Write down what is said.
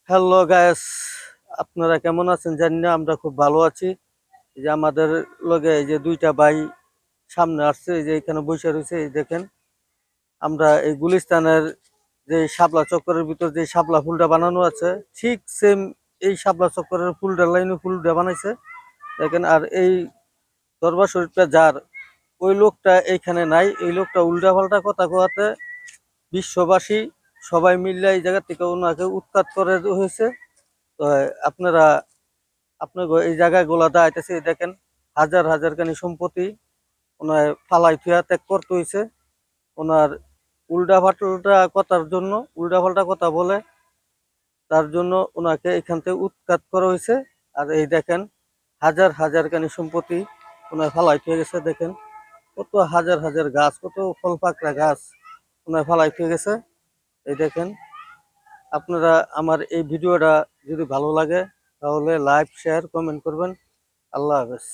Hello guys, আপনারা কেমন আছেন জানি না। আমরা খুব ভালো আছি। এই যে আমাদের লগে এই যে দুইটা ভাই সামনে আসছে, এই যে এখানে বসে রয়েছে। এই দেখেন, আমরা এই গুলিস্তানের যে শাপলা চক্করের ভিতর যে শাপলা ফুলটা বানানো আছে, ঠিক সেম এই শাপলা চক্করের ফুলটা লাইনে ফুলটা বানাইছে দেখেন। আর এই দরবার শরীফটা যার, ওই লোকটা এইখানে নাই। এই লোকটা উল্টা পাল্টা কথা কোয়াতে বিশ্ববাসী সবাই মিলে এই জায়গা থেকে ওনাকে উৎখাত করে হয়েছে। তো আপনারা আপনার এই জায়গাগুলো আইতেছে, দেখেন হাজার হাজার খানি সম্পত্তি ওনার ফালাই থুয়া ত্যাগ করতে হয়েছে। ওনার উল্টা পাল্টা কথার জন্য, উল্টা পাল্টা কথা বলে তার জন্য ওনাকে এখান থেকে উৎখাত করা হয়েছে। আর এই দেখেন হাজার হাজার খানি সম্পত্তি ওনার ফালাই থুয়ে গেছে। দেখেন কত হাজার হাজার গাছ, কত ফল পাকড়া গাছ ওনার ফালাই থুয়ে গেছে। এই দেখেন, আপনারা আমার এই ভিডিওটা যদি ভালো লাগে তাহলে লাইক শেয়ার কমেন্ট করবেন। আল্লাহ হাফেজ।